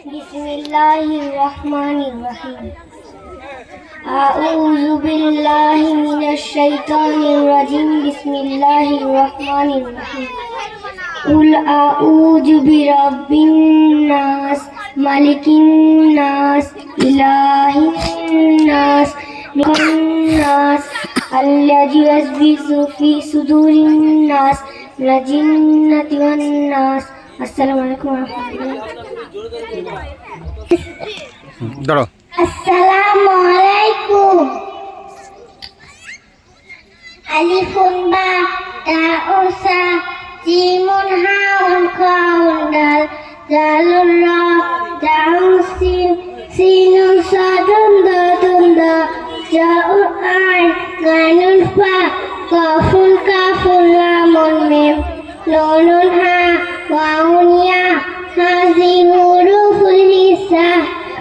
বিসমিল্লাহির রহমানির রহিম। আউযু বিল্লাহি মিনাশ শাইতানির রাজিম। বিসমিল্লাহির রহমানির রহিম। কুল আউযু বিরাব্বিন নাস, মালিকিন নাস, ইলাহিন নাস, মিনান নাস, আল্লাযী ইউওয়াসবিসু ফি সুদুরিন নাস, মিনাল জিন্নাতি ওয়ান নাস। আসসালামু আলাইকুম ওয়া রাহমাতুল্লাহ। আসসালামু আলাইকুম। আলিফুন বা তাউন সা জিমুন হাউন খাউন দাল জালুন রা জাউন সিন সিনুন সাদুন দাদুন দা জাউন আইন গানুন ফা কাফুন কাফুন লামুন মিম নুনুন হা ওয়াউন ইয়া হাযি হুরুফুল হিসা।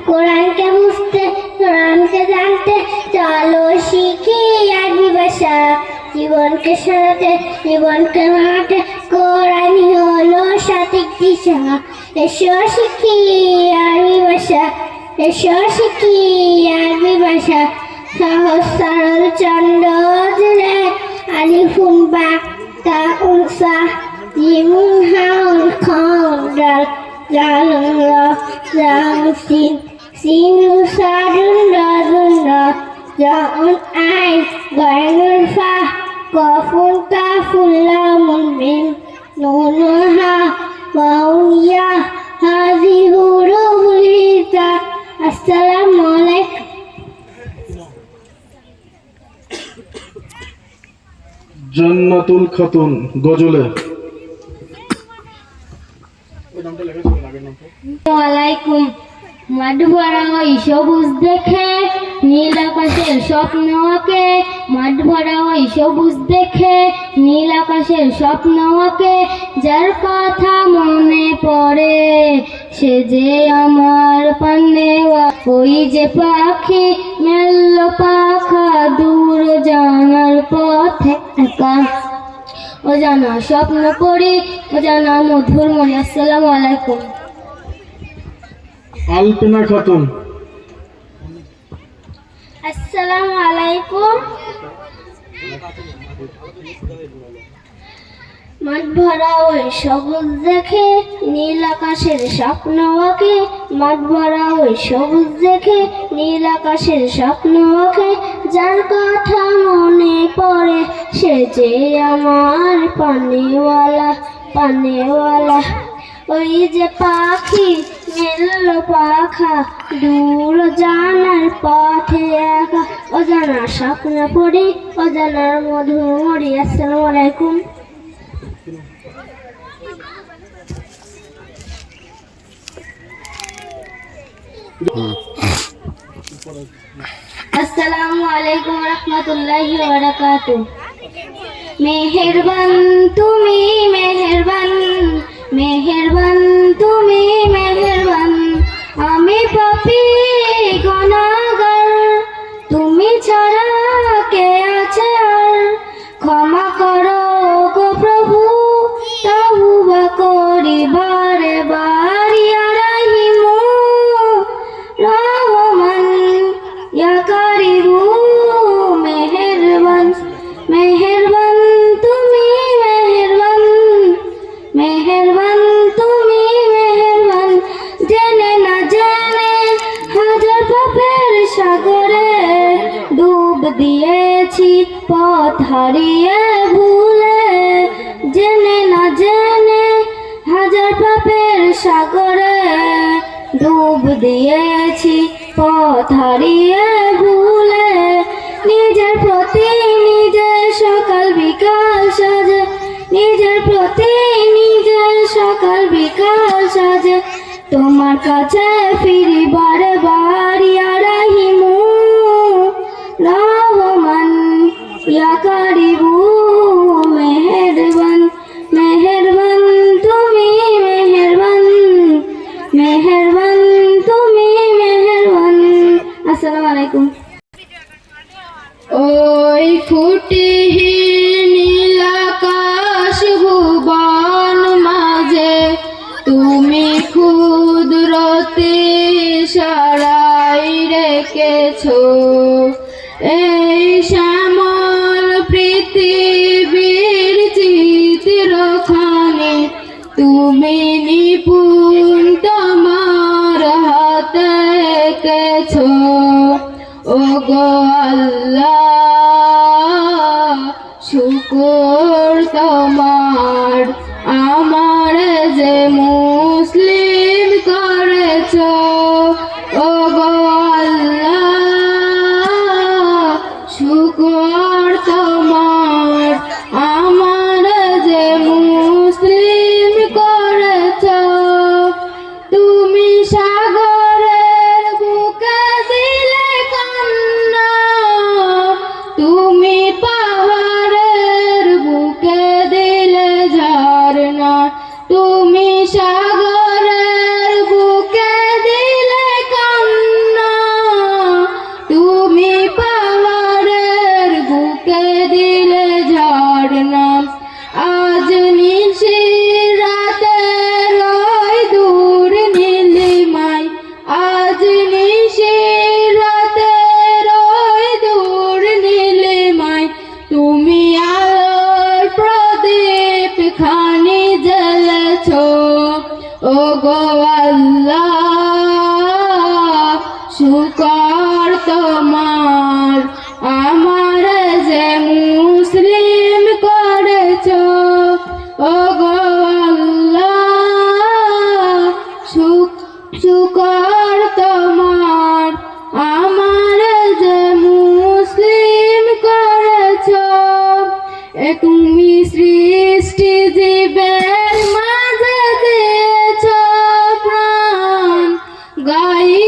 কোরআনকে বুঝতে, কোরআনকে জানতে চলো শিখি আরবি ভাষা। জীবনকে সাজাতে, জীবনকে মানাতে কোরআনই হলো সঠিক দিশা। এসো শিখি আরবি ভাষা, এসো শিখি আরবি ভাষা। সহজ সরল চন্ড জুড়ে আলিফুন বা তাউন সা জিমুন হাউন খাউন দাল জালুন রা জাউন scene sinun sadun dadun da jaun ain gainun fa kafun kafun lamun mim nunun ha waun ya hazi huruful hisa. Assalamu alaikum. জান্নাতুল খাতুন গজলে। ওয়ালাইকুম। মাঠ ভরা ওই সবুজ দেখে নীল আকাশের স্বপ্ন আঁকে। মাঠ ভরা ওই সবুজ দেখে নীল আকাশের স্বপ্ন আঁকে। যার কথা মনে পড়ে সে যে আমার পান্নেওয়া। ওই যে পাখি মেলল পাখা দূর জানার পথে একা। ও জানা স্বপ্ন পড়ি, ও জানা মধুর মনে। আসসালামু আলাইকুম। আলপনা খাতুন। আসসালামু আলাইকুম। মাঠ ভরা ওই সবুজ দেখে নীল আকাশের স্বপ্ন আঁকে। মাঠ ভরা ওই সবুজ দেখে নীল আকাশের স্বপ্ন আঁকে। যার কথা মনে পড়ে সে যে আমার পানেওয়ালা, পানেওয়ালা। ওই যে পাখি মেলল পাখা দূর জানার পথে একা। অজানা স্বপ্ন পড়ি, অজানার মধুর মরি। আসসালামু আলাইকুম। আসসালামু আলাইকুম ওয়া রাহমাতুল্লাহি ওয়া বারাকাতুহু। মেহেরবান তুমি মেহেরবান, মেহেরবান তুমি মেহেরবান। আমি পাপী গুনাহগার, তুমি ছাড়া কে আছে আর। ক্ষমা করো গো প্রভু, তওবা করি বারে বার। ইয়া রাহিমু রহমান ইয়া কারিমু। মেহেরবান মেহেরবান তুমি মেহেরবান, মেহেরবান তুমি মেহেরবান। জেনে না জেনে হাজার পাপের সাগরে ডুব দিয়েছি পথ হারিয়ে ভুলে। জেনে না জেনে হাজার পাপের সাগরে ডুব দিয়েছি পথ হারিয়ে ভুলে। নিজের প্রতি নিজে সকাল বিকাল সাজে, নিজের প্রতি নিজে সকাল বিকাল সাজে। তোমার কাছে ফিরি বারে বার। ইয়া রাহিমু রহমান ইয়া কারিমু। মেহেরবান মেহেরবান তুমি মেহেরবান, মেহেরবান তুমি মেহেরবান। আসসালামু আলাইকুম। ওই ফুটিহীন নীল আকাশ ভুবন মাঝে তুমি ক্ষুদ্রতে সরাই রেখেছো। এই শ্যামল পৃথিবীর চিত্রখানি তুমি নিপুণ তোমার হাতে এঁকেছো। ওগো আল্লাহ শুকর তোমার, আমার যে মুসলিম করেছো। ওগো আল্লাহ শুকর তোমার, আমার যে মুসলিম করেছো। তুমি সাগরের বুকে দিলে কান্না, তুমি পাহাড়ের বুকে দিলে ঝরনা। তুমি সাগরের বুকে দিলে কান্না, তুমি পাহাড়ের বুকে দিলে ঝরনা। আজ নিশির রাতের ওই দূর নীলিমায়, আজ নিশির রাতের ওই দূর নীলিমায় তুমি আলোর প্রদীপ খানি জ্বেলেছো। ওগো আল্লাহ শুকর তোমার, আমার যে মুসলিম করেছো। ওগো আল্লাহ শুকর তোমার, আমার যে মুসলিম করেছো। তুমি সৃষ্টি জীবের মাঝে দিয়েছো প্রাণ, গাই